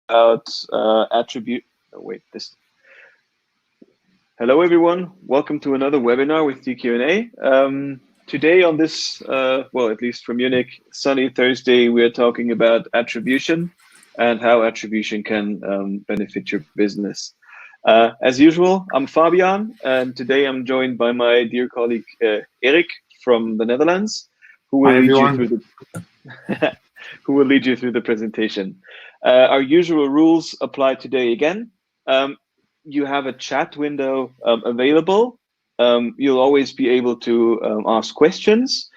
about attribute. Oh, wait, this. Hello, everyone. Welcome to another webinar with DQ&A. Today on this, well, at least from Munich, sunny Thursday, we are talking about attribution and how attribution can benefit your business. As usual, I'm Fabian, and today I'm joined by my dear colleague Erik from the Netherlands, who will lead you through the who will lead you through the presentation. Our usual rules apply today again. You have a chat window available. You'll always be able to ask questions.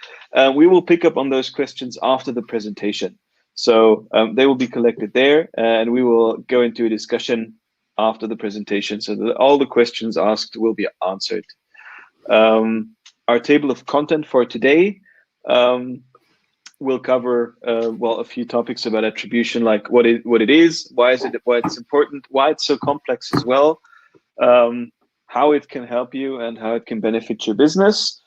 We will pick up on those questions after the presentation. So they will be collected there, and we will go into a discussion after the presentation so that all the questions asked will be answered. Our table of content for today will cover well, a few topics about attribution, like what it is, why it's important, why it's so complex as well, how it can help you and how it can benefit your business,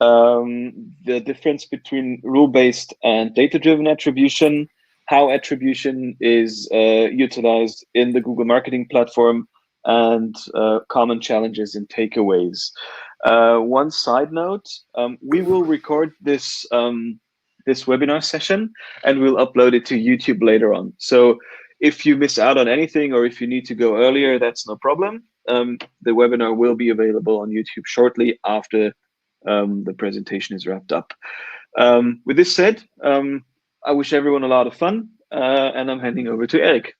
the difference between rule-based and data-driven attribution, how attribution is utilized in the Google Marketing Platform, and common challenges and takeaways. One side note, we will record this this webinar session and we'll upload it to YouTube later on. So if you miss out on anything or if you need to go earlier, that's no problem. The webinar will be available on YouTube shortly after the presentation is wrapped up. With this said, I wish everyone a lot of fun, and I'm handing over to Erik.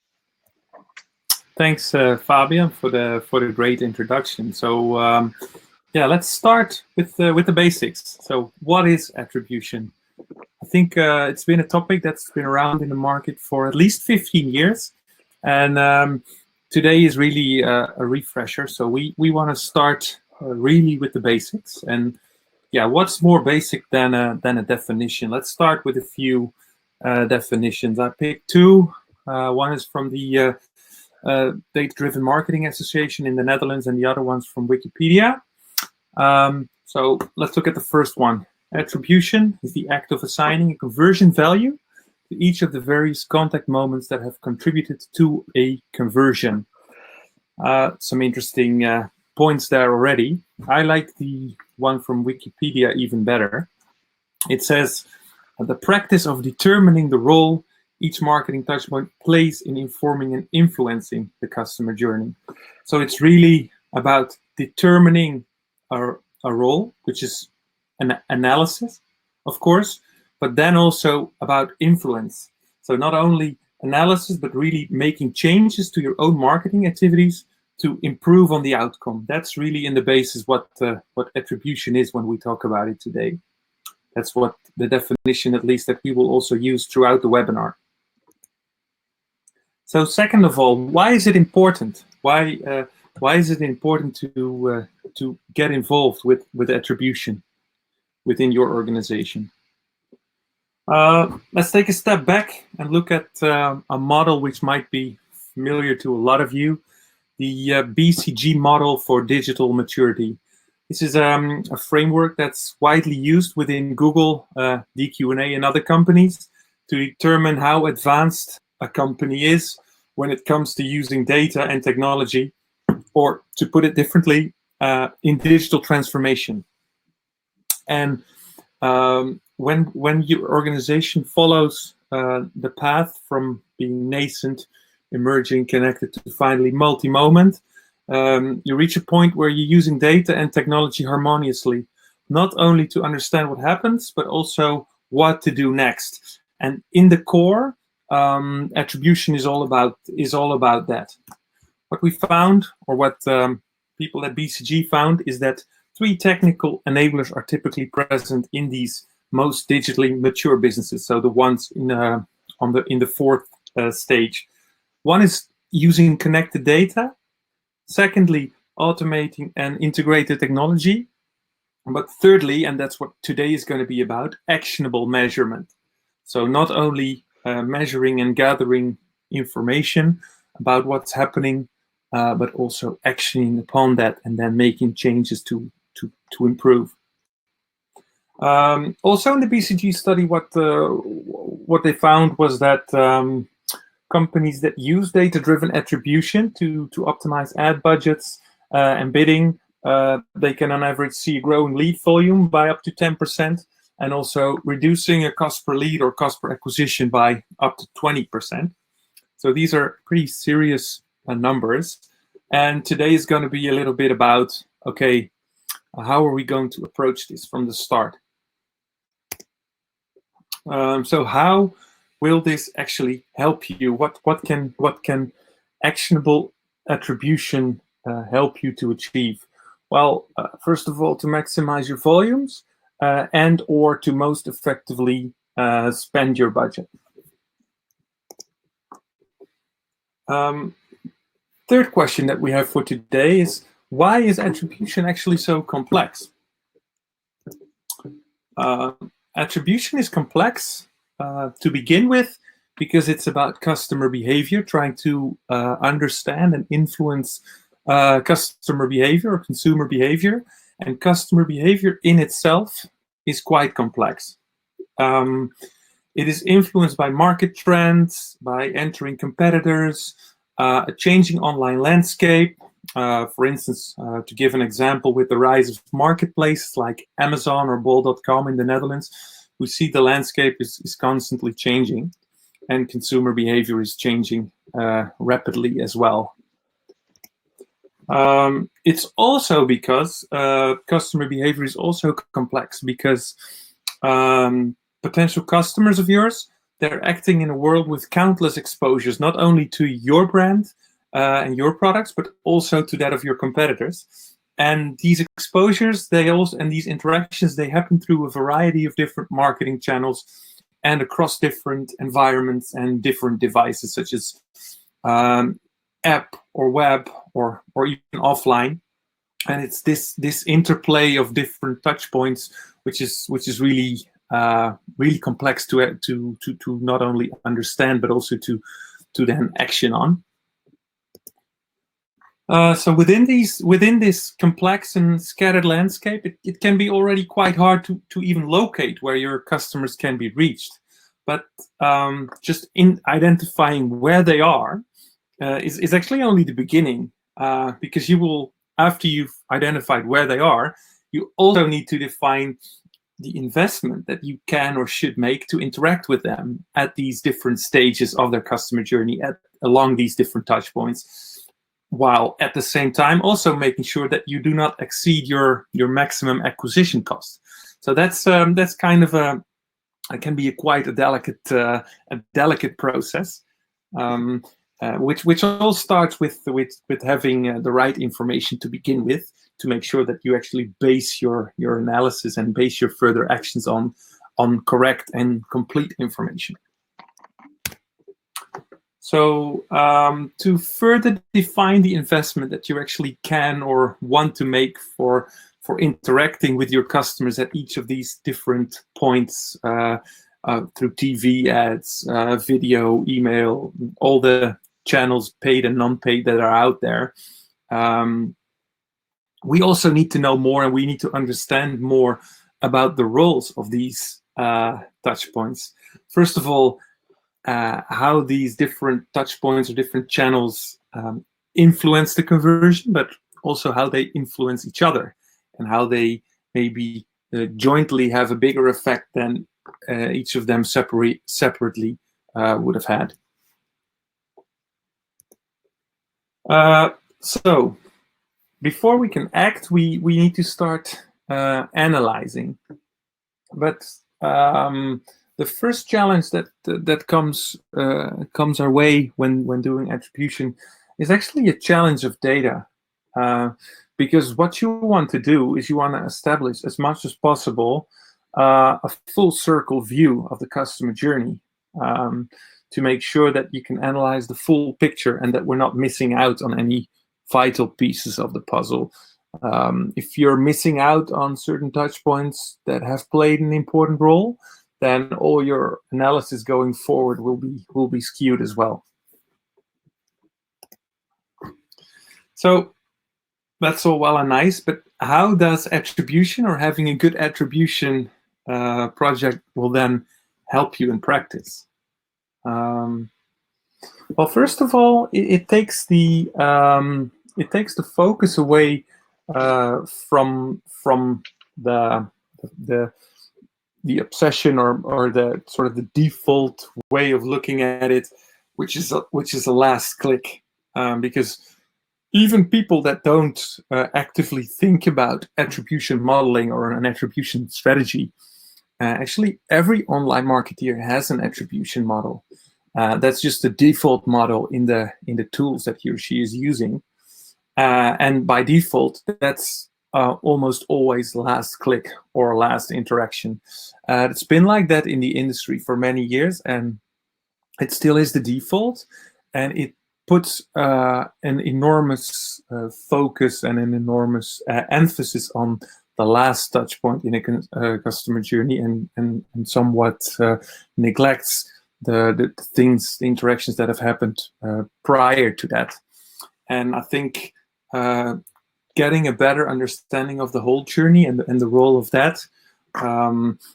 Thanks, Fabian, for the great introduction. So yeah, let's start with the basics. So what is attribution? I think it's been a topic that's been around in the market for at least 15 years. And today is really a refresher. So we want to start really with the basics. And yeah, what's more basic than a definition? Let's start with a few definitions. I picked two. One is from the Data-Driven Marketing Association in the Netherlands, and the other one's from Wikipedia. So let's look at the first one. Attribution is the act of assigning a conversion value to each of the various contact moments that have contributed to a conversion. Some interesting points there already. I like the one from Wikipedia even better. It says, the practice of determining the role each marketing touchpoint plays in informing and influencing the customer journey. So it's really about determining a role, which is an analysis, of course, but then also about influence. So not only analysis, but really making changes to your own marketing activities to improve on the outcome. That's really in the basis what attribution is when we talk about it today. That's what the definition, at least, that we will also use throughout the webinar. So second of all, why is it important? Why is it important to get involved with attribution within your organization? Let's take a step back and look at a model which might be familiar to a lot of you, the BCG model for digital maturity. This is a framework that's widely used within Google, DQ&A, and other companies to determine how advanced a company is when it comes to using data and technology, or to put it differently, in digital transformation. And when your organization follows the path from being nascent, emerging, connected to finally multi-moment, you reach a point where you're using data and technology harmoniously, not only to understand what happens, but also what to do next. And in the core, attribution is all about that. What we found, or what people at BCG found, is that 3 technical enablers are typically present in these most digitally mature businesses. So the ones in the fourth stage. One is using connected data. Secondly, automating and integrated technology. But thirdly, and that's what today is going to be about, actionable measurement. So not only measuring and gathering information about what's happening, but also actioning upon that and then making changes to improve. Also in the BCG study, what they found was that companies that use data-driven attribution to optimize ad budgets and bidding, they can on average see a growing lead volume by up to 10%, and also reducing a cost per lead or cost per acquisition by up to 20%. So these are pretty serious numbers. And today is going to be a little bit about, okay, how are we going to approach this from the start? So how will this actually help you? What can actionable attribution help you to achieve? Well, first of all, to maximize your volumes and or to most effectively spend your budget. Third question that we have for today is, why is attribution actually so complex? Attribution is complex to begin with because it's about customer behavior, trying to understand and influence customer behavior or consumer behavior. And customer behavior in itself is quite complex. It is influenced by market trends, by entering competitors, a changing online landscape. For instance, to give an example, with the rise of marketplaces like Amazon or bol.com in the Netherlands, we see the landscape is constantly changing, and consumer behavior is changing rapidly as well. It's also because customer behavior is also complex because potential customers of yours, they're acting in a world with countless exposures, not only to your brand and your products, but also to that of your competitors. And these exposures, and these interactions, they happen through a variety of different marketing channels and across different environments and different devices, such as app or web or even offline. And it's this interplay of different touch points, which is really really complex to not only understand but also to then action on. So within this complex and scattered landscape, it can be already quite hard to even locate where your customers can be reached. But just in identifying where they are is actually only the beginning, because you will, after you've identified where they are, you also need to define the investment that you can or should make to interact with them at these different stages of their customer journey, along these different touch points, while at the same time also making sure that you do not exceed your maximum acquisition cost. So that's kind of it can be quite a delicate process, which all starts with having the right information to begin with, to make sure that you actually base your analysis and base your further actions on correct and complete information. So to further define the investment that you actually can or want to make for interacting with your customers at each of these different points, through TV ads, video, email, all the channels, paid and non-paid, that are out there, we also need to know more, and we need to understand more about the roles of these touch points. First of all, how these different touch points or different channels influence the conversion, but also how they influence each other, and how they maybe jointly have a bigger effect than each of them separately would have had. So before we can act, we need to start analyzing. But the first challenge that comes our way when doing attribution is actually a challenge of data, because what you want to do is you want to establish as much as possible a full circle view of the customer journey, to make sure that you can analyze the full picture and that we're not missing out on any vital pieces of the puzzle. If you're missing out on certain touch points that have played an important role, then all your analysis going forward will be skewed as well. So that's all well and nice, but how does attribution, or having a good attribution project, will then help you in practice? Well, first of all, it takes the focus away from the obsession or the sort of the default way of looking at it, which is a last click, because even people that don't actively think about attribution modeling or an attribution strategy, actually every online marketeer has an attribution model. That's just the default model in the tools that he or she is using, and by default, that's almost always last click or last interaction. It's been like that in the industry for many years, and it still is the default, and it puts an enormous focus and an enormous emphasis on the last touch point in a customer journey, and somewhat neglects the things, the interactions that have happened prior to that. And I think getting a better understanding of the whole journey and the role of that,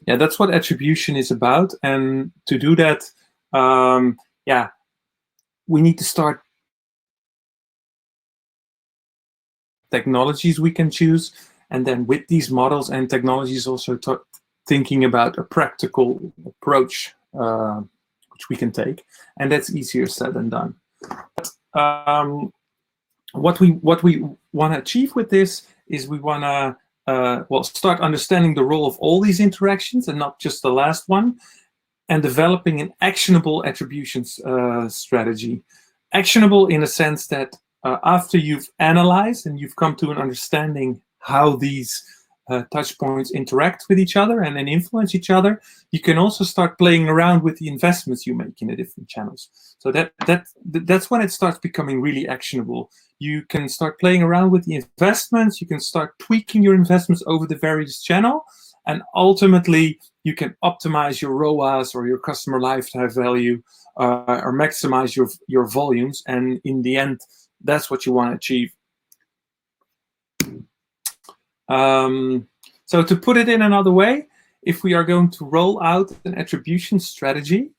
yeah, that's what attribution is about. And to do that, yeah, we need to start technologies we can choose, and then with these models and technologies also thinking about a practical approach which we can take, and that's easier said than done. But, what we want to achieve with this is we want to well, start understanding the role of all these interactions and not just the last one, and developing an actionable attribution strategy. Actionable in a sense that after you've analyzed and you've come to an understanding how these touch points interact with each other and then influence each other, you can also start playing around with the investments you make in the different channels. So that's when it starts becoming really actionable. You can start playing around with the investments, you can start tweaking your investments over the various channel, and ultimately you can optimize your ROAS or your customer lifetime value, or maximize your volumes, and in the end, that's what you want to achieve. So to put it in another way, if we are going to roll out an attribution strategy,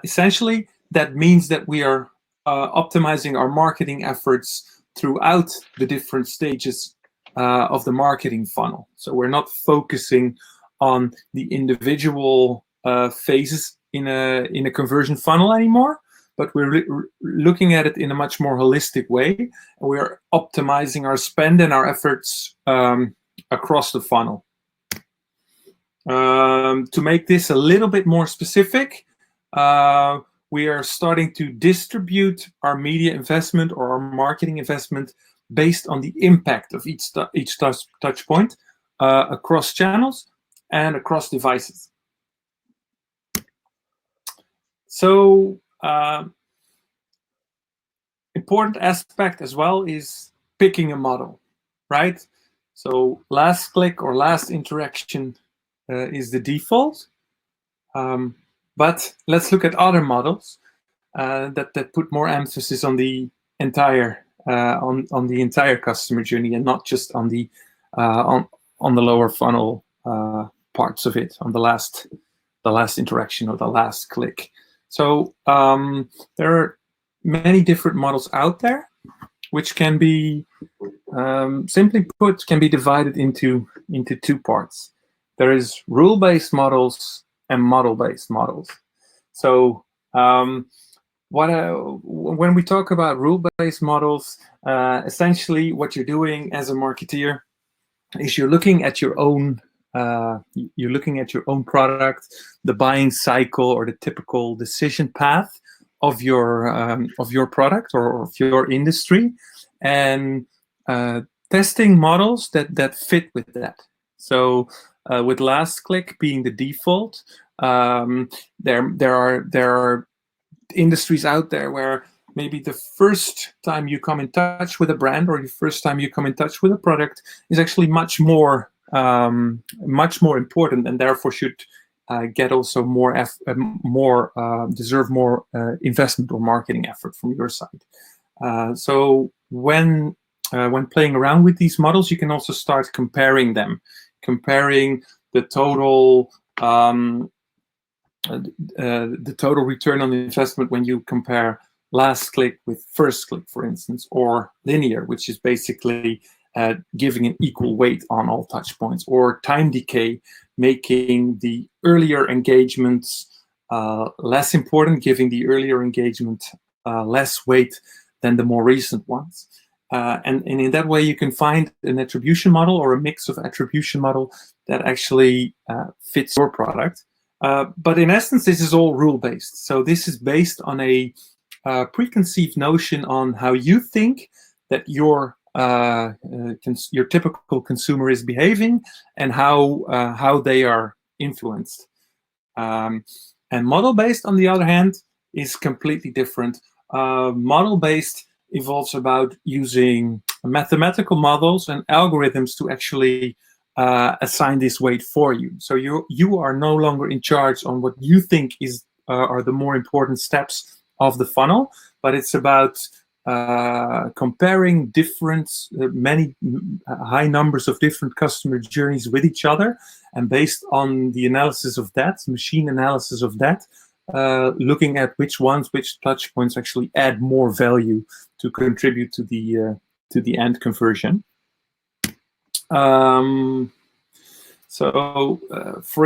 essentially that means that we are optimizing our marketing efforts throughout the different stages of the marketing funnel. So we're not focusing on the individual phases in a conversion funnel anymore, but we're looking at it in a much more holistic way. And we're optimizing our spend and our efforts across the funnel. To make this a little bit more specific, we are starting to distribute our media investment or our marketing investment based on the impact of each touch point across channels and across devices. So important aspect as well is picking a model, right? So last click or last interaction is the default, but let's look at other models that put more emphasis on the entire on the entire customer journey and not just on the lower funnel parts of it, on the last interaction or the last click. So there are many different models out there, which can be simply put can be divided into two parts. There is rule-based models and model-based models. So when we talk about rule-based models, essentially what you're doing as a marketeer is you're looking at your own product, the buying cycle or the typical decision path of your product or of your industry, and testing models that fit with that. So with last click being the default, there are industries out there where maybe the first time you come in touch with a brand or the first time you come in touch with a product is actually much more important, and therefore should get also deserve more investment or marketing effort from your side. So when playing around with these models, you can also start comparing them, comparing the total return on investment when you compare last click with first click, for instance, or linear, which is basically giving an equal weight on all touch points, or time decay, making the earlier engagements less important, giving the earlier engagement less weight than the more recent ones. And in that way, you can find an attribution model or a mix of attribution model that actually fits your product. But in essence, this is all rule-based. So this is based on a preconceived notion on how you think that your typical consumer is behaving and how they are influenced. And model-based, on the other hand, is completely different. Model-based evolves about using mathematical models and algorithms to actually assign this weight for you. So you are no longer in charge on what you think are the more important steps of the funnel, but it's about comparing many high numbers of different customer journeys with each other, and based on the analysis of that, machine analysis of that, looking at which touch points actually add more value to contribute to the end conversion. For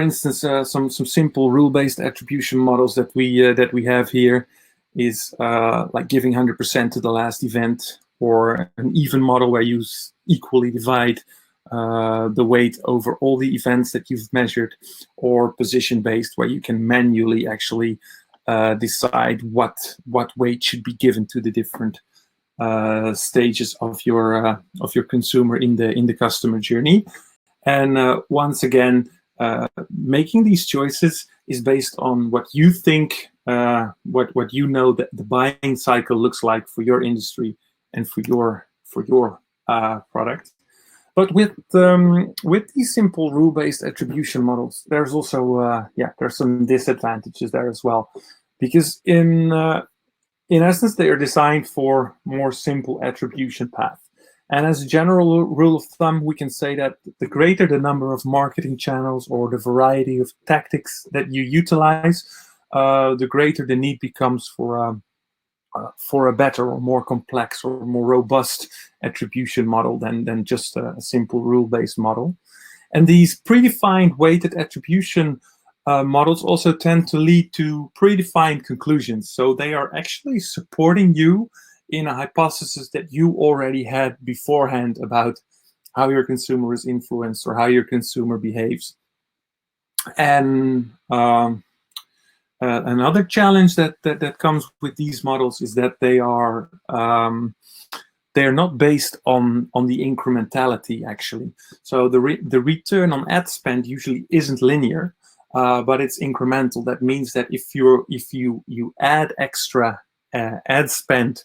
instance, some simple rule-based attribution models that we have here is like giving 100% to the last event, or an even model where you equally divide the weight over all the events that you've measured, or position-based, where you can manually actually decide what weight should be given to the different stages of your consumer in the customer journey. And once again, making these choices is based on what you think, what you know that the buying cycle looks like for your industry and for your product. But with these simple rule-based attribution models, there's also there's some disadvantages there as well, because in essence they are designed for more simple attribution path. And as a general rule of thumb, we can say that the greater the number of marketing channels or the variety of tactics that you utilize, the greater the need becomes for a better or more complex or more robust attribution model than just a simple rule-based model. And these predefined weighted attribution models also tend to lead to predefined conclusions. So they are actually supporting you in a hypothesis that you already had beforehand about how your consumer is influenced or how your consumer behaves. And another challenge that comes with these models is that they are not based on the incrementality, actually. So the return on ad spend usually isn't linear, but it's incremental. That means that if you add extra ad spend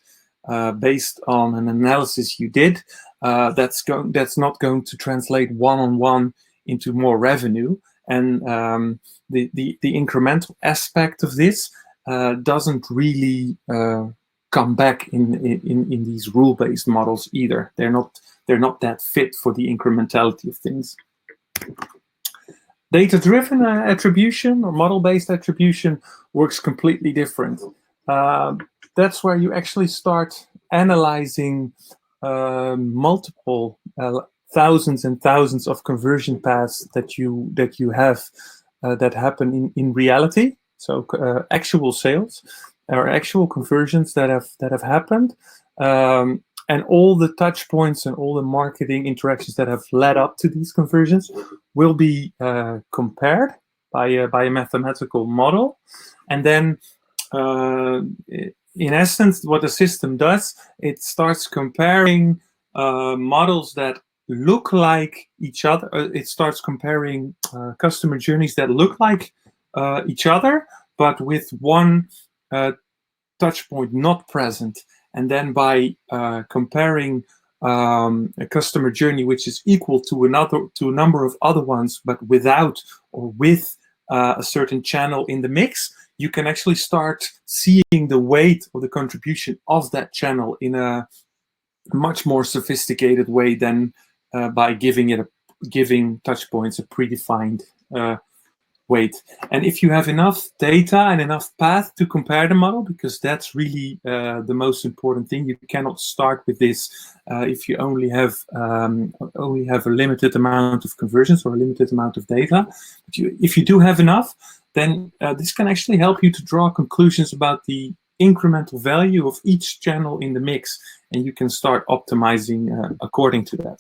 based on an analysis you did, that's not going to translate one-on-one into more revenue. And the incremental aspect of this doesn't really come back in these rule-based models either. They're not that fit for the incrementality of things. Data-driven attribution or model-based attribution works completely different. That's where you actually start analyzing multiple thousands and thousands of conversion paths that you have that happen in reality. So actual sales or actual conversions that have happened, and all the touch points and all the marketing interactions that have led up to these conversions will be compared by a mathematical model, and then in essence, what the system does, it starts comparing models that look like each other. It starts comparing customer journeys that look like each other, but with one touch point not present. And then by comparing a customer journey which is equal to a number of other ones, but without or with a certain channel in the mix, you can actually start seeing the weight or the contribution of that channel in a much more sophisticated way than by giving touch points a predefined weight. And if you have enough data and enough path to compare the model, because that's really the most important thing, you cannot start with this if you only have a limited amount of conversions or a limited amount of data. But if you do have enough, then this can actually help you to draw conclusions about the incremental value of each channel in the mix, and you can start optimizing according to that.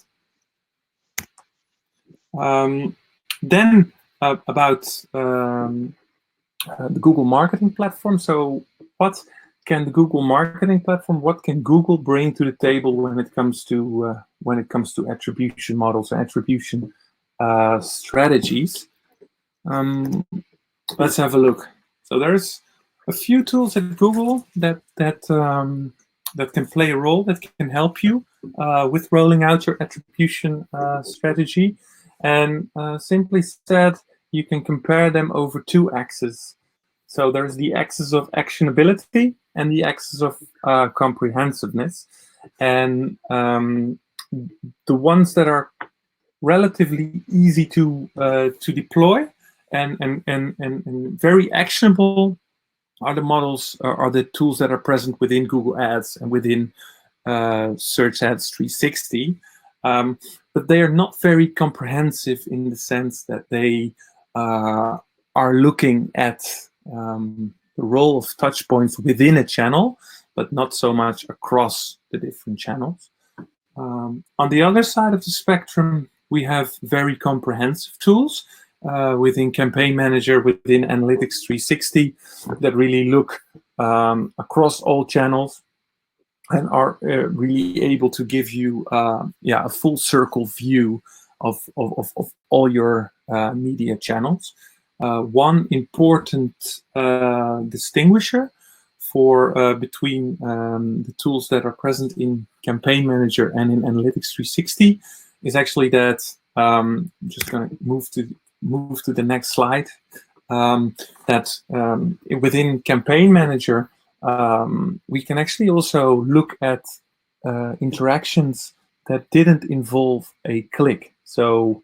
Then about the Google Marketing Platform. So what can the Google Marketing Platform, what can Google bring to the table when it comes to attribution models and attribution strategies? Let's have a look. So there's a few tools at Google that can play a role, that can help you with rolling out your attribution strategy. And simply said, you can compare them over two axes. So there's the axis of actionability and the axis of comprehensiveness. And the ones that are relatively easy to deploy and very actionable are the models, are the tools that are present within Google Ads and within Search Ads 360. But they are not very comprehensive in the sense that they are looking at the role of touch points within a channel, but not so much across the different channels. On the other side of the spectrum, we have very comprehensive tools within Campaign Manager, within Analytics 360, that really look across all channels and are really able to give you a full circle view of all your media channels. One important distinguisher between the tools that are present in Campaign Manager and in Analytics 360 is actually that I'm just going to move to the next slide. Within Campaign Manager, we can actually also look at interactions that didn't involve a click. So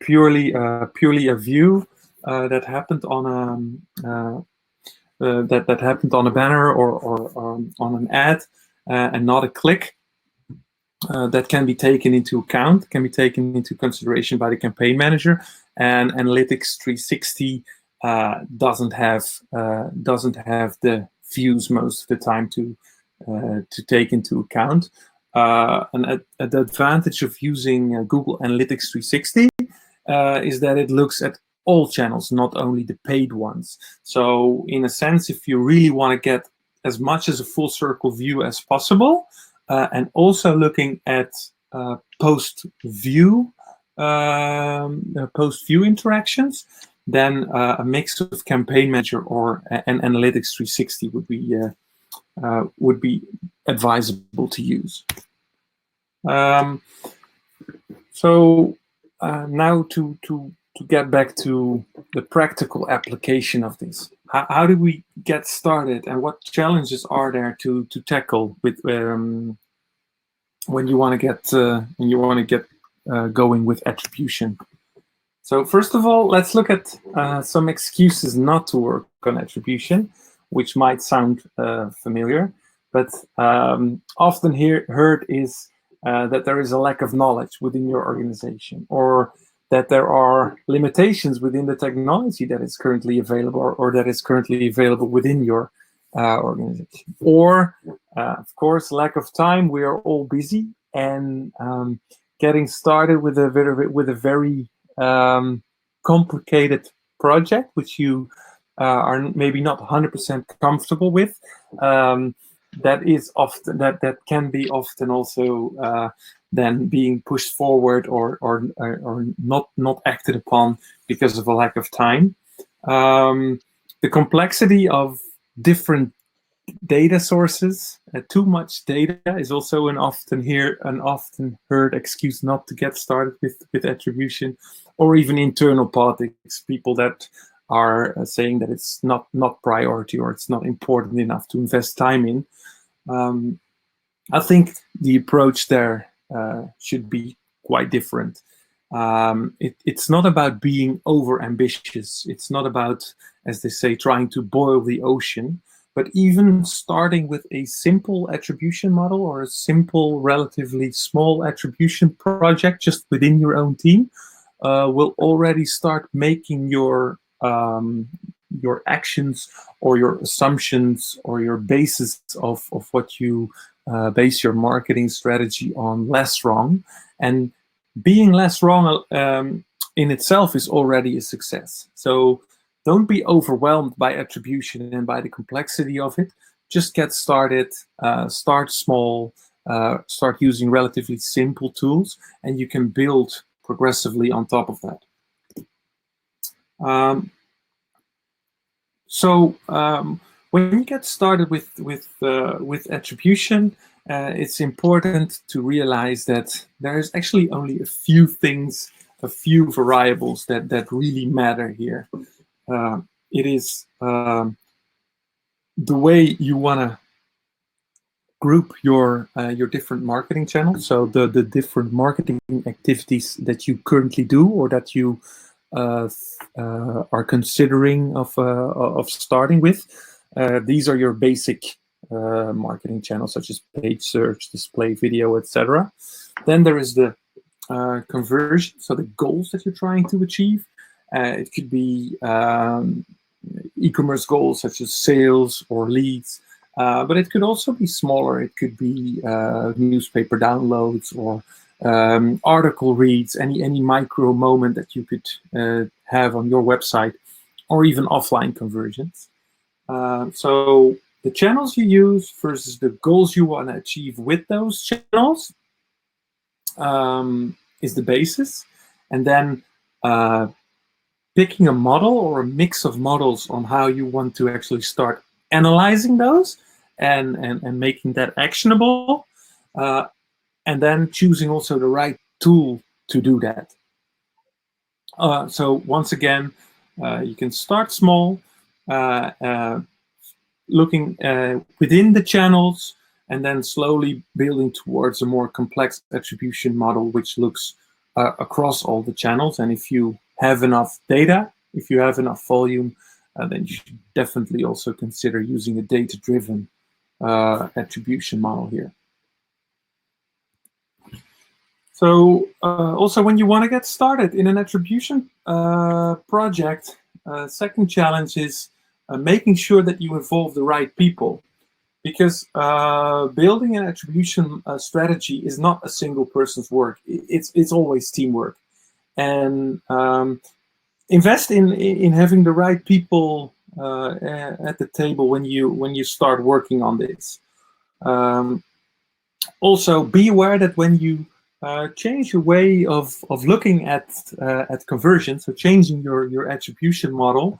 purely a view that happened on that happened on a banner or on an ad, and not a click. That can be taken into account, can be taken into consideration by the Campaign Manager, and Analytics 360 doesn't have the views most of the time to take into account. And the advantage of using Google Analytics 360 is that it looks at all channels, not only the paid ones. So in a sense, if you really want to get as much as a full circle view as possible, and also looking at post-view interactions, then a mix of Campaign Manager and Analytics 360 would be advisable to use. So now to get back to the practical application of this, how do we get started, and what challenges are there to tackle with when you want to get going with attribution? So first of all, let's look at some excuses not to work on attribution, which might sound familiar, but often heard is that there is a lack of knowledge within your organization, or that there are limitations within the technology that is currently available, or that is currently available within your organization. Or, of course, lack of time. We are all busy, and getting started with a very complicated project, which you are maybe not 100% comfortable with. That can be often also then being pushed forward or not acted upon because of a lack of time. The complexity of different data sources, too much data, is also an often heard excuse not to get started with attribution, or even internal politics, people that are saying that it's not priority, or it's not important enough to invest time in. I think the approach there should be quite different. It's not about being over ambitious. It's not about, as they say, trying to boil the ocean, but even starting with a simple attribution model or a simple, relatively small attribution project just within your own team will already start making your actions or your assumptions or your basis of what you base your marketing strategy on less wrong. And being less wrong in itself is already a success. So don't be overwhelmed by attribution and by the complexity of it. Just get started, start small, start using relatively simple tools, and you can build progressively on top of that. When you get started with attribution, it's important to realize that there is actually only a few things, a few variables that really matter here. It is the way you want to group your different marketing channels. So the different marketing activities that you currently do or that you are considering of starting with. These are your basic marketing channels, such as paid search, display, video, etc. Then there is the conversion, so the goals that you're trying to achieve. It could be e-commerce goals such as sales or leads, but it could also be smaller. It could be newspaper downloads or article reads, any micro moment that you could have on your website, or even offline conversions. So the channels you use versus the goals you want to achieve with those channels is the basis. And then picking a model or a mix of models on how you want to actually start analyzing those and making that actionable. And then choosing also the right tool to do that. So once again, you can start small, looking within the channels, and then slowly building towards a more complex attribution model, which looks across all the channels. And if you have enough data, if you have enough volume, then you should definitely also consider using a data-driven attribution model here. So also when you want to get started in an attribution project, second challenge is making sure that you involve the right people. Because building an attribution strategy is not a single person's work. It's always teamwork. And invest in having the right people at the table when you start working on this. Also, be aware that when you change your way of looking at conversion, so changing your attribution model,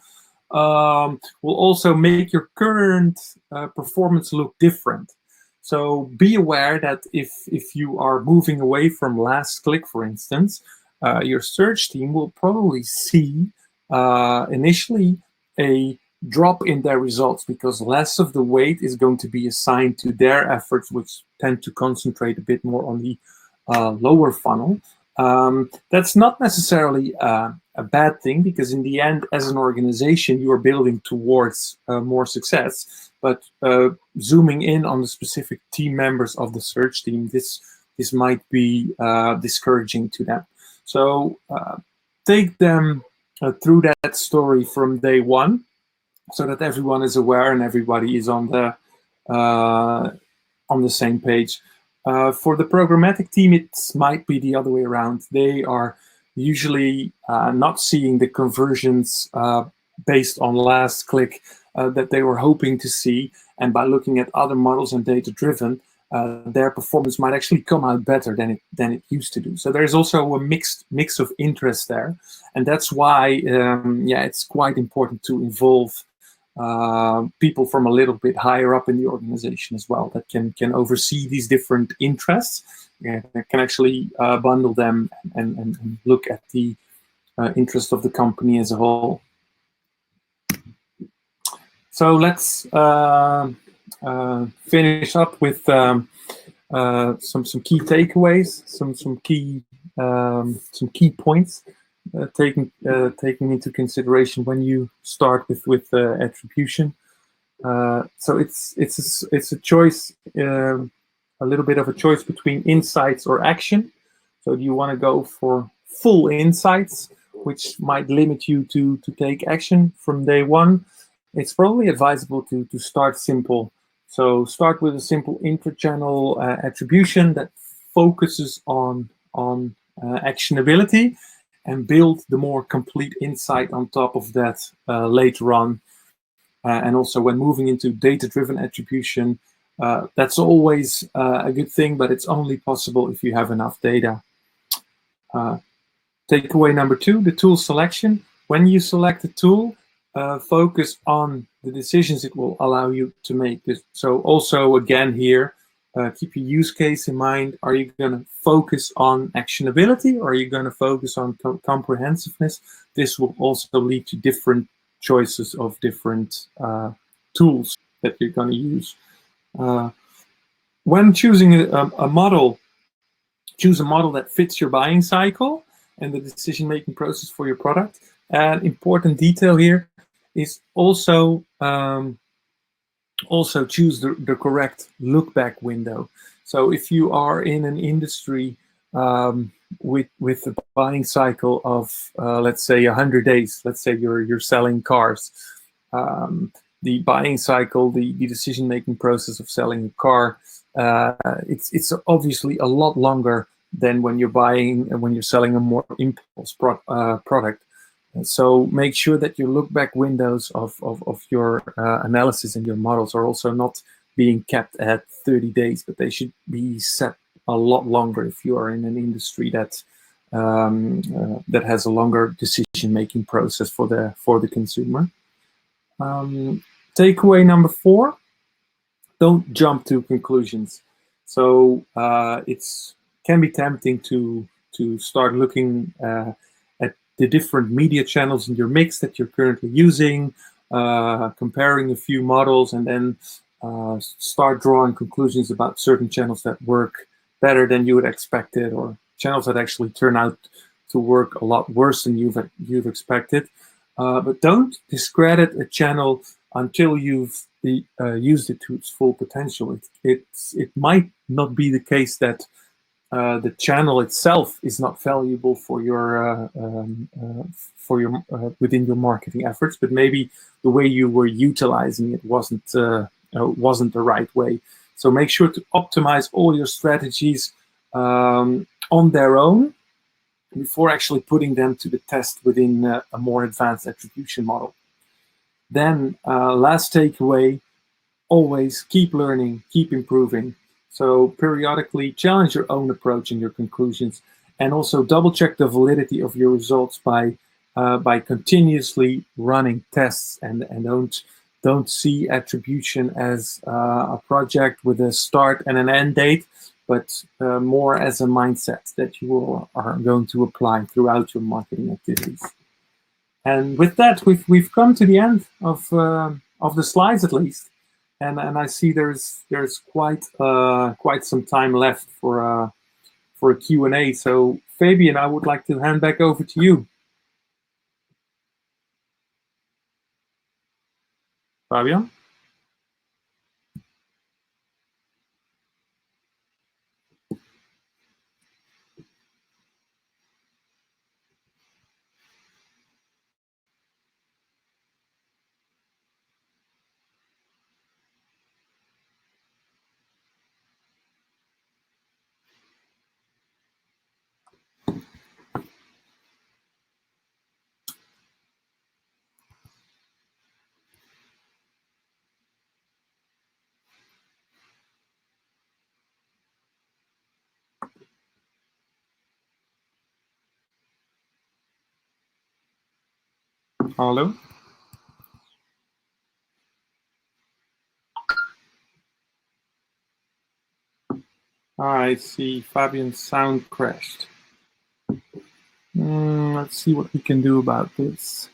will also make your current performance look different. So be aware that if you are moving away from last click, for instance, your search team will probably see initially a drop in their results because less of the weight is going to be assigned to their efforts, which tend to concentrate a bit more on the lower funnel. That's not necessarily a bad thing, because in the end, as an organization, you are building towards more success. But zooming in on the specific team members of the search team, this might be discouraging to them. So take them through that story from day one, so that everyone is aware and everybody is on the same page. For the programmatic team, it might be the other way around. They are usually not seeing the conversions based on last click that they were hoping to see. And by looking at other models and data-driven, their performance might actually come out better than it used to do. So there's also a mix of interest there. And that's why, it's quite important to involve people from a little bit higher up in the organization as well, that can oversee these different interests, and can actually bundle them and look at the interest of the company as a whole. So let's finish up with some key takeaways, some key some key points taking into consideration when you start with attribution. So it's a choice, a little bit of a choice between insights or action. So do you want to go for full insights, which might limit you to take action from day one? It's probably advisable to start simple. So start with a simple intra-channel attribution that focuses on actionability, and build the more complete insight on top of that later on. And also when moving into data-driven attribution, that's always a good thing, but it's only possible if you have enough data. Takeaway number 2, the tool selection. When you select a tool, focus on the decisions it will allow you to make. So also, again here, keep your use case in mind. Are you going to focus on actionability, or are you going to focus on comprehensiveness? This will also lead to different choices of different tools that you're going to use. When choosing a model, choose a model that fits your buying cycle and the decision-making process for your product. An important detail here is also choose the correct look-back window. So if you are in an industry with a buying cycle of let's say 100 days, let's say you're selling cars, the buying cycle, the decision-making process of selling a car, it's obviously a lot longer than when you're buying and when you're selling a more impulse product. So make sure that your look-back windows of your analysis and your models are also not being kept at 30 days, but they should be set a lot longer if you are in an industry that has a longer decision-making process for the consumer. Takeaway number 4: don't jump to conclusions. So it can be tempting to start looking at the different media channels in your mix that you're currently using, comparing a few models, and then start drawing conclusions about certain channels that work better than you had expected, or channels that actually turn out to work a lot worse than you've expected. But don't discredit a channel until you've used it to its full potential. It might not be the case that the channel itself is not valuable for your within your marketing efforts, but maybe the way you were utilizing it wasn't the right way. So make sure to optimize all your strategies on their own before actually putting them to the test within a more advanced attribution model. Then last takeaway: always keep learning, keep improving. So periodically challenge your own approach and your conclusions, and also double check the validity of your results by continuously running tests, and don't see attribution as a project with a start and an end date, but more as a mindset that you are going to apply throughout your marketing activities. And with that, we've come to the end of the slides, at least. And I see there's quite some time left for a Q&A. So Fabian, I would like to hand back over to you. Fabian? Hello? I see Fabian's sound crashed. Let's see what we can do about this.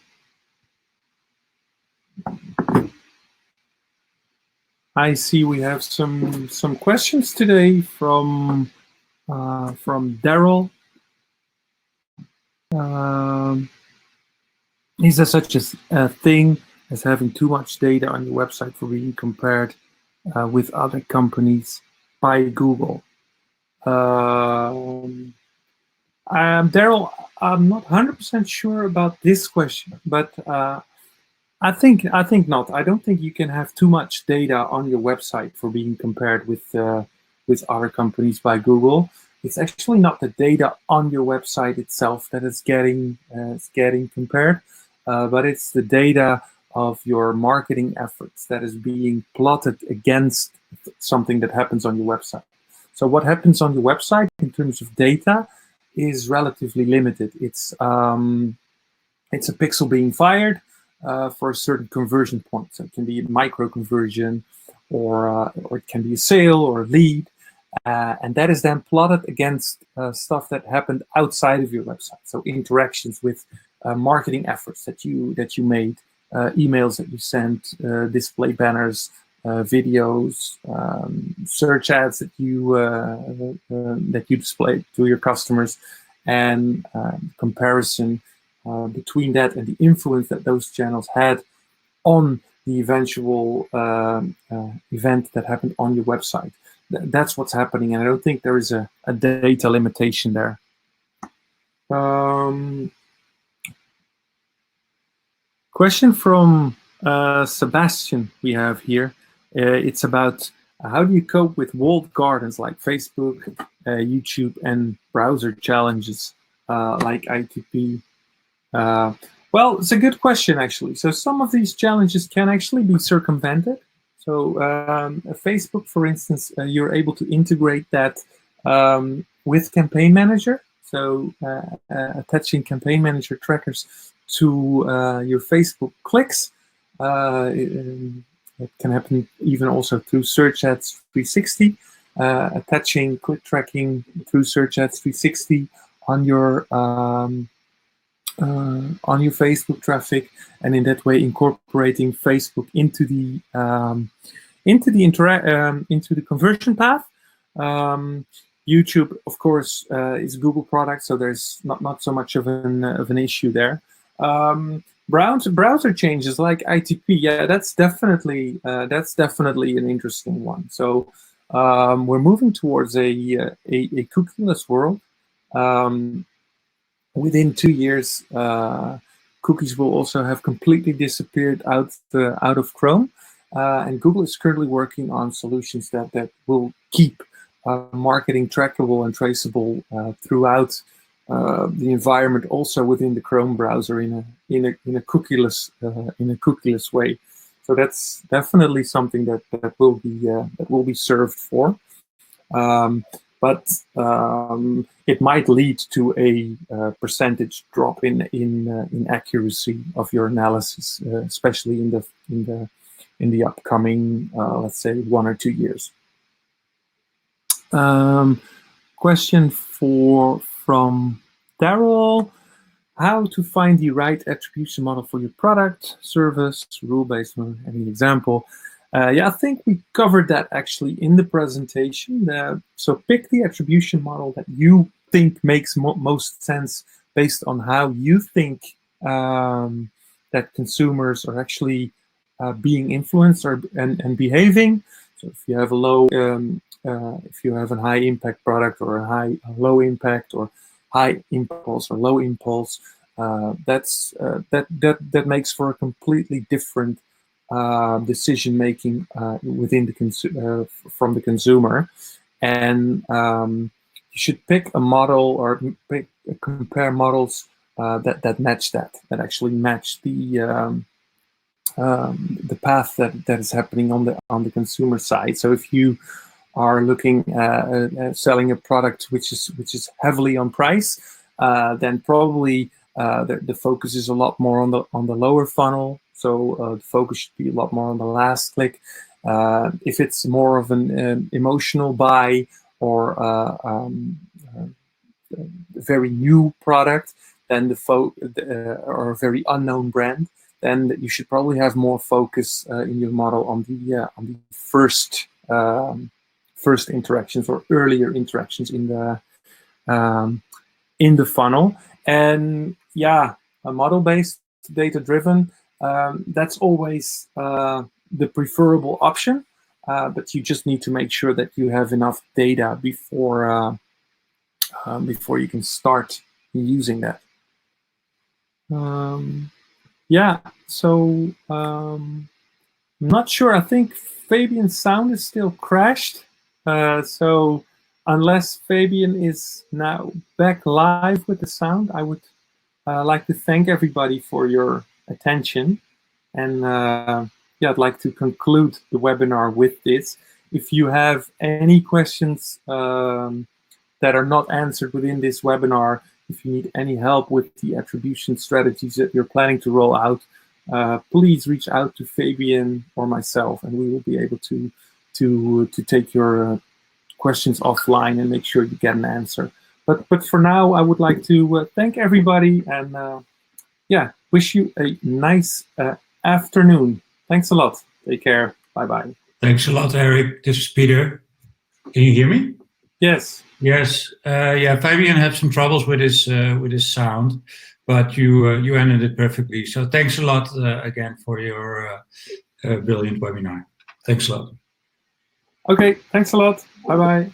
I see we have some questions today from Daryl. Is there such a thing as having too much data on your website for being compared with other companies by Google? Daryl, I'm not 100% sure about this question, but I think not. I don't think you can have too much data on your website for being compared with other companies by Google. It's actually not the data on your website itself that is getting compared, but it's the data of your marketing efforts that is being plotted against something that happens on your website. So what happens on your website in terms of data is relatively limited. It's a pixel being fired for a certain conversion point. So it can be a micro conversion, or it can be a sale or a lead. And that is then plotted against stuff that happened outside of your website. So interactions with marketing efforts that you made, emails that you sent, display banners, videos, search ads that you displayed to your customers, and comparison between that and the influence that those channels had on the eventual event that happened on your website. That's what's happening, and I don't think there is a data limitation there. Question from Sebastian we have here. It's about how do you cope with walled gardens like Facebook, YouTube, and browser challenges like ITP? Well, it's a good question, actually. So some of these challenges can actually be circumvented. So Facebook, for instance, you're able to integrate that with Campaign Manager. So attaching Campaign Manager trackers to your Facebook clicks. It can happen even also through Search Ads 360. Attaching click tracking through Search Ads 360 on your Facebook traffic, and in that way incorporating Facebook into the conversion path. YouTube, of course, is a Google product, so there's not so much of an issue there. Browser changes like ITP, yeah, that's definitely an interesting one. So we're moving towards a cookieless world. Within 2 years, cookies will also have completely disappeared out of Chrome, and Google is currently working on solutions that will keep marketing trackable and traceable throughout the environment, also within the Chrome browser in a cookieless way. So that's definitely something that will be served for. But it might lead to a percentage drop in accuracy of your analysis, especially in the upcoming, let's say, 1 or 2 years. Question from Daryl: how to find the right attribution model for your product, service, rule-based, any example? Yeah, I think we covered that actually in the presentation. So pick the attribution model that you think makes most sense based on how you think that consumers are actually being influenced and behaving. So if you have a low, if you have a high impact product, or a low impact, or high impulse or low impulse, that makes for a completely different decision making within the from the consumer. And you should pick a model, or compare models that match that actually match the path that is happening on the consumer side. So if you are looking at selling a product which is heavily on price, then probably the focus is a lot more on the lower funnel. So the focus should be a lot more on the last click. If it's more of an emotional buy, or a very new product, then or a very unknown brand, then you should probably have more focus in your model on the first interactions, or earlier interactions in the funnel. And yeah, a model-based, data-driven, that's always the preferable option. But you just need to make sure that you have enough data before you can start using that. Yeah, so I'm not sure. I think Fabian's sound is still crashed. So unless Fabian is now back live with the sound, I would like to thank everybody for your attention. And yeah, I'd like to conclude the webinar with this. If you have any questions that are not answered within this webinar, if you need any help with the attribution strategies that you're planning to roll out, please reach out to Fabian or myself, and we will be able to take your questions offline and make sure you get an answer. But for now, I would like to thank everybody and yeah, wish you a nice afternoon. Thanks a lot. Take care. Bye-bye. Thanks a lot, Eric. This is Peter. Can you hear me? Yes. Yes. Yeah, Fabian had some troubles with his sound, but you ended it perfectly. So thanks a lot again for your brilliant webinar. Thanks a lot. Okay. Thanks a lot. Bye-bye.